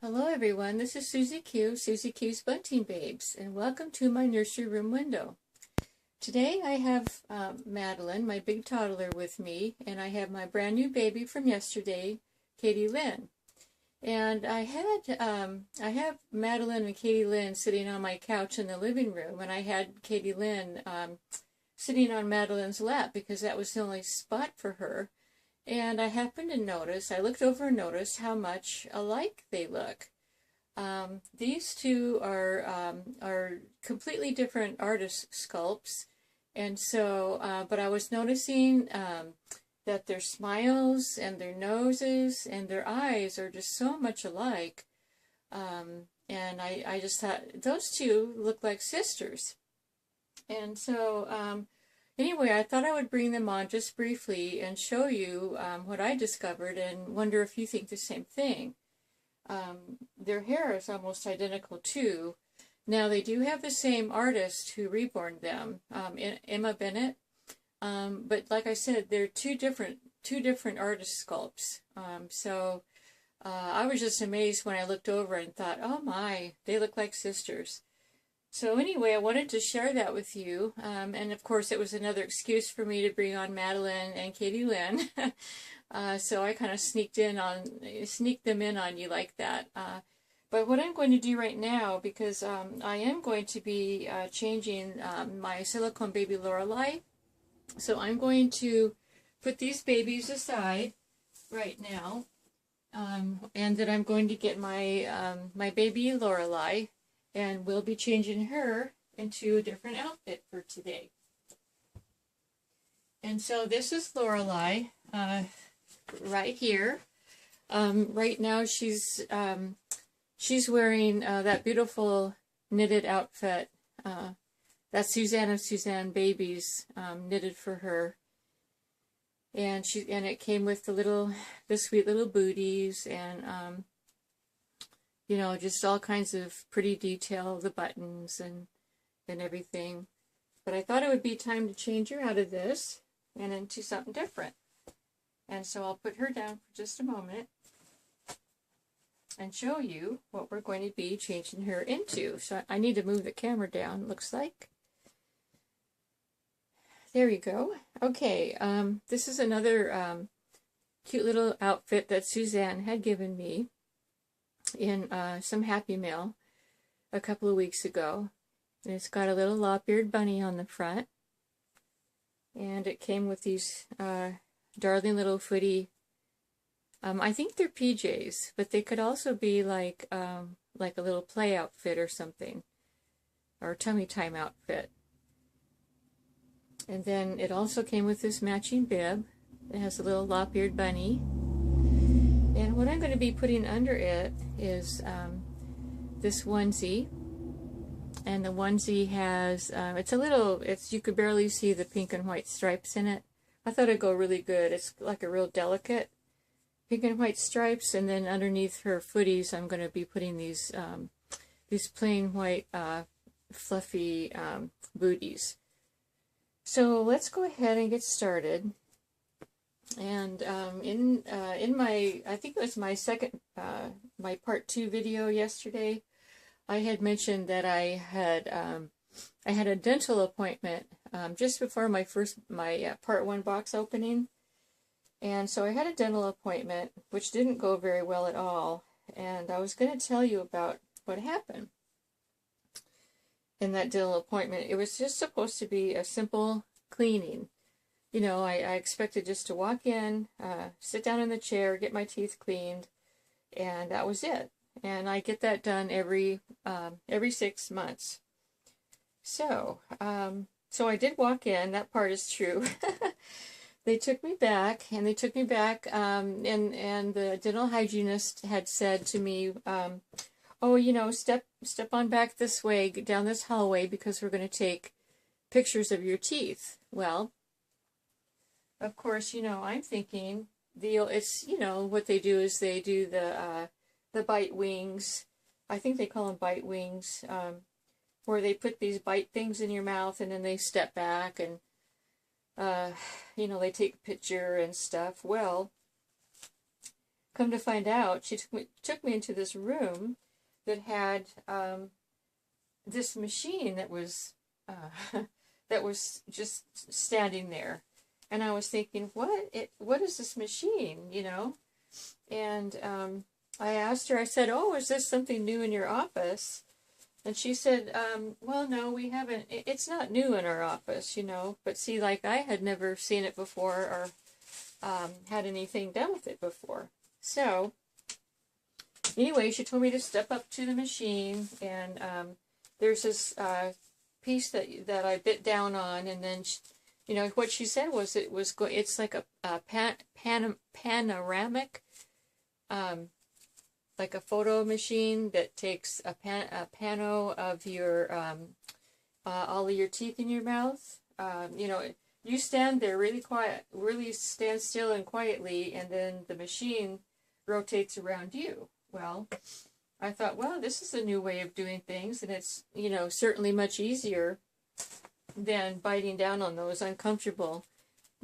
Hello everyone, this is Susie Q's Bunting Babes, and welcome to my nursery room window. Today I have Madeline, my big toddler, with me, and I have my brand new baby from yesterday, Katie Lynn. And I have Madeline and Katie Lynn sitting on my couch in the living room, and I had Katie Lynn sitting on Madeline's lap because that was the only spot for her. And I happened to notice, I looked over and noticed how much alike they look. These two are completely different artist sculpts. And so, but I was noticing that their smiles and their noses and their eyes are just so much alike. And I just thought, those two look like sisters. And so, anyway, I thought I would bring them on just briefly and show you what I discovered and wonder if you think the same thing. Their hair is almost identical too. Now, they do have the same artist who reborned them, Ema Bennett. But like I said, they're two different artist sculpts. I was just amazed when I looked over and thought, oh my, they look like sisters. So anyway, I wanted to share that with you, and of course it was another excuse for me to bring on Madeline and Katie Lynn. So I kind of sneaked them in on you like that. But what I'm going to do right now, because I am going to be changing my silicone baby Lorelei, so I'm going to put these babies aside right now, and then I'm going to get my my baby Lorelei. And we'll be changing her into a different outfit for today. And so this is Lorelei right here. Right now she's wearing that beautiful knitted outfit that Suzanne of Suzanne Babies knitted for her. And it came with the sweet little booties and you know, just all kinds of pretty detail, the buttons and everything. But I thought it would be time to change her out of this and into something different. And so I'll put her down for just a moment and show you what we're going to be changing her into. So I need to move the camera down, looks like. There you go. Okay, this is another cute little outfit that Suzanne had given me in some Happy Mail a couple of weeks ago. And it's got a little lop-eared bunny on the front. And it came with these darling little footy, I think they're PJs, but they could also be like a little play outfit or something, or tummy time outfit. And then it also came with this matching bib. It has a little lop-eared bunny. And what I'm going to be putting under it is this onesie. And the onesie has, you could barely see the pink and white stripes in it. I thought it'd go really good. It's like a real delicate pink and white stripes. And then underneath her footies, I'm going to be putting these plain white fluffy booties. So let's go ahead and get started. And in my, I think it was my my part 2 video yesterday, I had mentioned that I had a dental appointment just before my part 1 box opening, and so I had a dental appointment which didn't go very well at all, and I was going to tell you about what happened in that dental appointment. It was just supposed to be a simple cleaning. You know, I expected just to walk in, sit down in the chair, get my teeth cleaned, and that was it. And I get that done every 6 months. So I did walk in. That part is true. They took me back, and and the dental hygienist had said to me, oh, you know, step on back this way, down this hallway, because we're going to take pictures of your teeth. Well, of course, you know, I'm thinking it's, you know, what they do is they do the bite wings. I think they call them bite wings, where they put these bite things in your mouth and then they step back and, you know, they take a picture and stuff. Well, come to find out, she took me into this room that had this machine that was that was just standing there. And I was thinking, what is this machine, you know? And I asked her, I said, oh, is this something new in your office? And she said, well, no, we haven't. It's not new in our office, you know. But see, like, I had never seen it before or had anything done with it before. So, anyway, she told me to step up to the machine, and there's this piece that I bit down on, and then you know, what she said was it's like a panoramic, like a photo machine that takes a pano of your, all of your teeth in your mouth. You know, you stand there really quiet, really stand still and quietly, and then the machine rotates around you. Well, I thought, well, this is a new way of doing things, and it's, you know, certainly much easier than biting down on those uncomfortable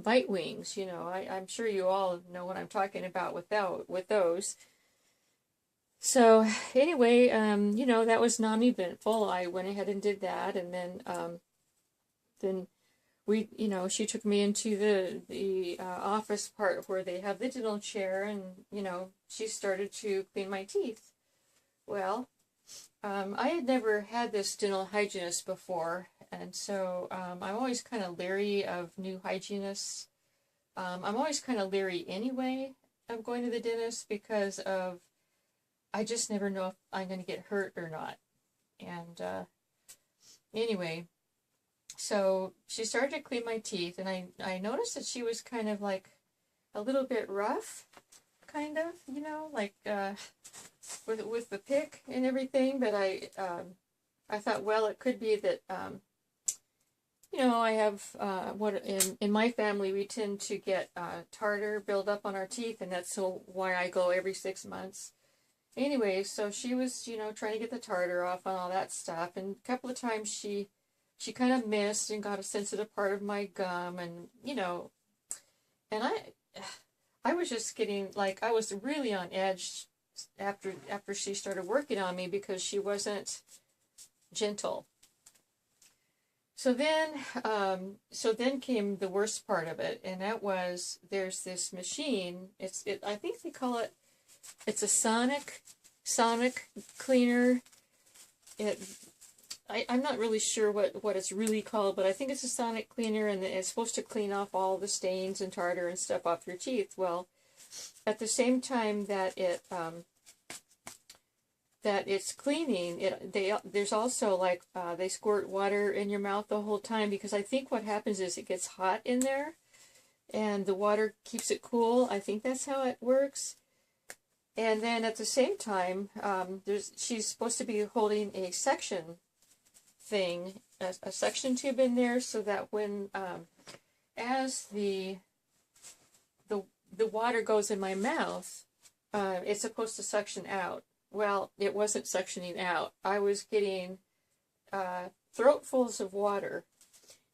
bite wings. You know, I'm sure you all know what I'm talking about with those. So anyway, you know, that was non-eventful. I went ahead and did that, and then we, you know, she took me into the office part where they have the dental chair, and you know, she started to clean my teeth. Well, I had never had this dental hygienist before, and so I'm always kind of leery of new hygienists. I'm always kind of leery anyway of going to the dentist because of, I just never know if I'm going to get hurt or not. And anyway, so she started to clean my teeth, and I noticed that she was kind of like a little bit rough, kind of, you know, like with the pick and everything. But I thought, well, it could be that you know, I have what in my family we tend to get tartar build up on our teeth, and that's why I go every 6 months. Anyway, so she was, you know, trying to get the tartar off and all that stuff, and a couple of times she kind of missed and got a sensitive part of my gum, and you know, and I was just getting, like, I was really on edge after she started working on me because she wasn't gentle. So then came the worst part of it, and that was, there's this machine. I think they call it, it's a sonic cleaner. I'm not really sure what it's really called, but I think it's a sonic cleaner, and it's supposed to clean off all the stains and tartar and stuff off your teeth. Well, at the same time that it's cleaning, there's also, like, they squirt water in your mouth the whole time, because I think what happens is it gets hot in there, and the water keeps it cool. I think that's how it works. And then at the same time, she's supposed to be holding a suction thing, a suction tube in there, so that when as the water goes in my mouth, it's supposed to suction out. Well, it wasn't suctioning out. I was getting throatfuls of water,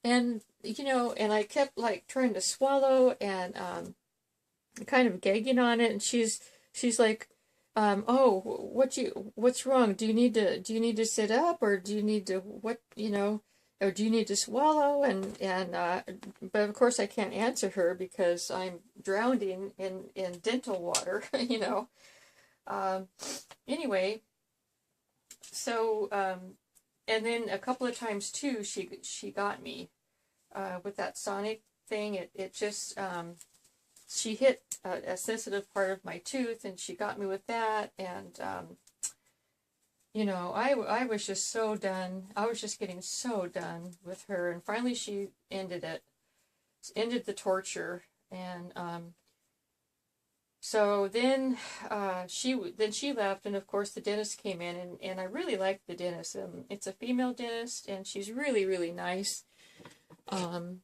and you know, and I kept like trying to swallow and kind of gagging on it, and she's like, oh, what's wrong? Do you need to sit up, or do you need to, what, you know, or do you need to swallow? And but of course I can't answer her because I'm drowning in dental water, you know. Anyway, so and then a couple of times too, she got me with that sonic thing. It just she hit a sensitive part of my tooth, and she got me with that. And you know, I was just so done. I was just getting so done with her, and finally she ended the torture. And so then she left, and of course the dentist came in, and I really liked the dentist. It's a female dentist, and she's really, really nice, and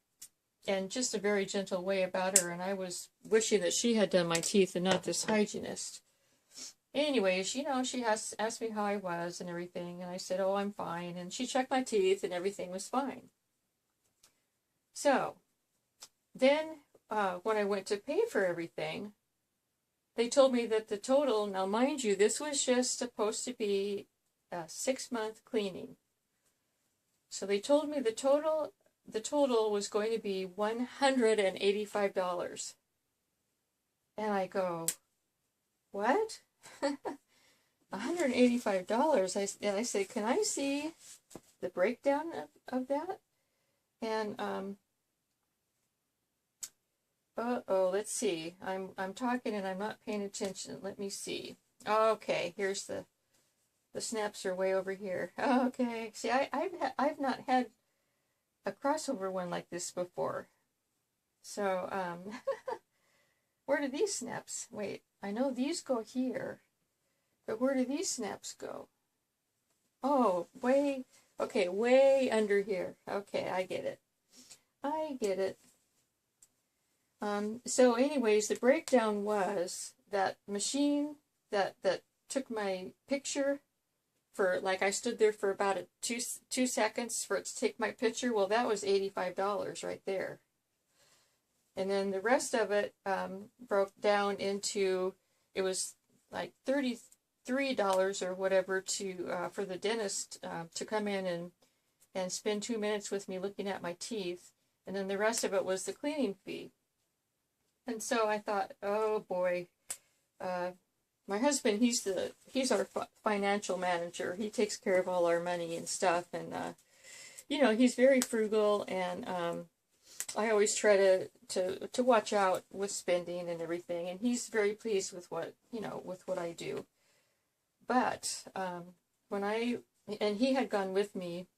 just a very gentle way about her. And I was wishing that she had done my teeth and not this hygienist. Anyways, you know, she asked me how I was and everything, and I said, oh, I'm fine. And she checked my teeth, and everything was fine. So then when I went to pay for everything, they told me that the total, now mind you, this was just supposed to be a 6-month cleaning. So they told me the total was going to be $185. And I go, what? $185. I said, can I see the breakdown of that? And let's see. I'm talking and I'm not paying attention. Let me see. Okay, here's the snaps are way over here. Okay. See, I've not had a crossover one like this before. So where do these snaps? Wait, I know these go here. But where do these snaps go? Oh, way under here. Okay, I get it. So anyways, the breakdown was that machine that took my picture for, like, I stood there for about two seconds for it to take my picture. Well, that was $85 right there. And then the rest of it broke down into, it was like $33 or whatever for the dentist to come in and spend 2 minutes with me looking at my teeth. And then the rest of it was the cleaning fee. And so I thought, oh boy, my husband, he's our financial manager. He takes care of all our money and stuff. And, you know, he's very frugal, and I always try to watch out with spending and everything. And he's very pleased with what I do. But and he had gone with me,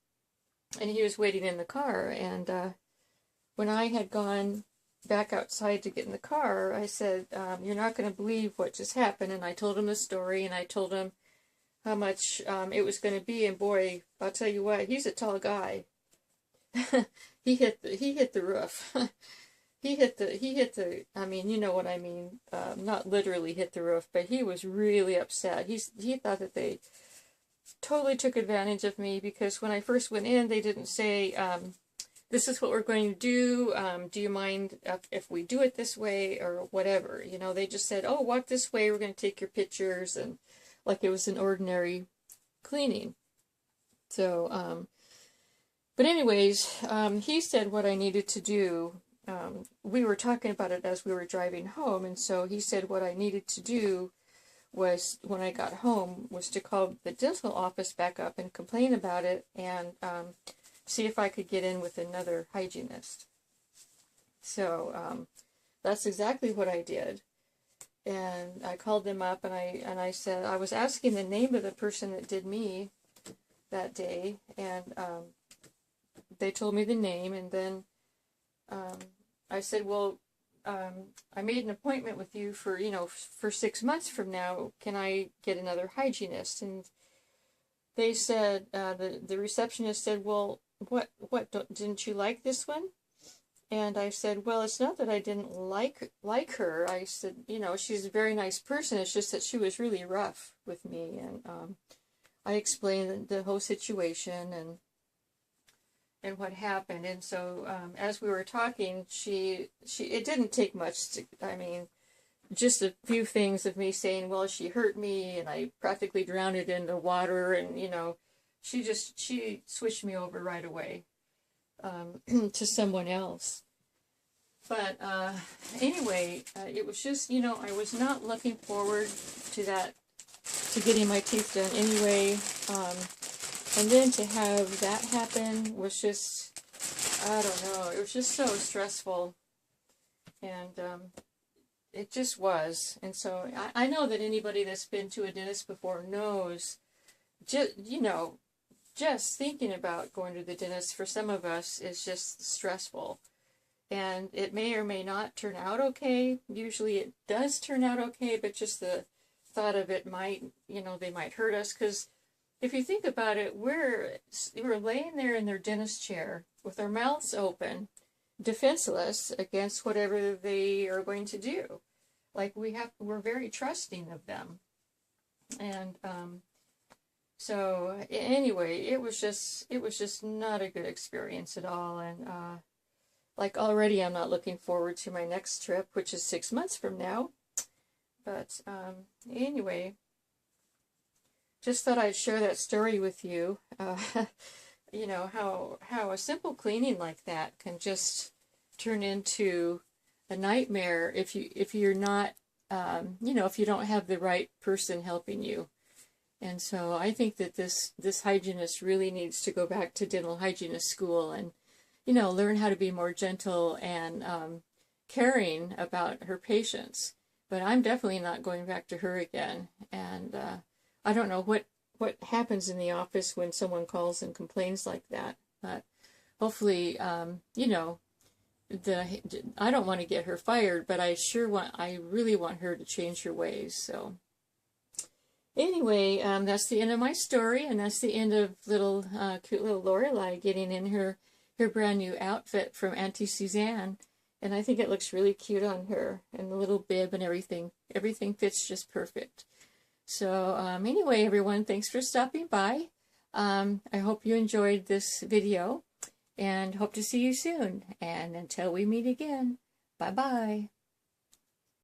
and he was waiting in the car. And when I had gone back outside to get in the car, I said, you're not going to believe what just happened. And I told him the story, and I told him how much it was going to be. And boy, I'll tell you what, he's a tall guy. he hit the roof. he hit the I mean, you know what I mean, not literally hit the roof, but he was really upset. He thought that they totally took advantage of me, because when I first went in, they didn't say, this is what we're going to do. Do you mind if we do it this way or whatever? You know, they just said, oh, walk this way. We're going to take your pictures, and like it was an ordinary cleaning. So, but anyways, he said what I needed to do. We were talking about it as we were driving home, and so he said what I needed to do was, when I got home, was to call the dental office back up and complain about it, and see if I could get in with another hygienist. So that's exactly what I did. And I called them up, and I said, I was asking the name of the person that did me that day, and they told me the name. And then I said, well, I made an appointment with you for 6 months from now. Can I get another hygienist? And they said, the receptionist said, well, what didn't you like this one? And I said, well, it's not that I didn't like her. I said, she's a very nice person. It's just that she was really rough with me. And I explained the whole situation and what happened. And so as we were talking, it didn't take much to, just a few things of me saying, well, she hurt me and I practically drowned it in the water, and she switched me over right away to someone else. But anyway, it was just, I was not looking forward to that, to getting my teeth done anyway. And then to have that happen was just, I don't know, it was just so stressful. And it just was. And so I know that anybody that's been to a dentist before knows, just thinking about going to the dentist for some of us is just stressful. And it may or may not turn out okay. Usually it does turn out okay, but just the thought of it might, they might hurt us. Because if you think about it, we're laying there in their dentist chair with our mouths open, defenseless against whatever they are going to do. Like we're very trusting of them. And so anyway, it was just not a good experience at all. And already I'm not looking forward to my next trip, which is 6 months from now. But anyway, just thought I'd share that story with you. You know, how a simple cleaning like that can just turn into a nightmare if you're not, you know, if you don't have the right person helping you. And so I think that this hygienist really needs to go back to dental hygienist school and, you know, learn how to be more gentle and caring about her patients. But I'm definitely not going back to her again. And I don't know what happens in the office when someone calls and complains like that. But hopefully, you know, I don't want to get her fired, but I really want her to change her ways. So anyway, that's the end of my story, and that's the end of cute little Lorelei getting in her brand new outfit from Auntie Suzanne. And I think it looks really cute on her, and the little bib and everything fits just perfect. So anyway, everyone, thanks for stopping by. I hope you enjoyed this video, and hope to see you soon. And until we meet again, bye-bye.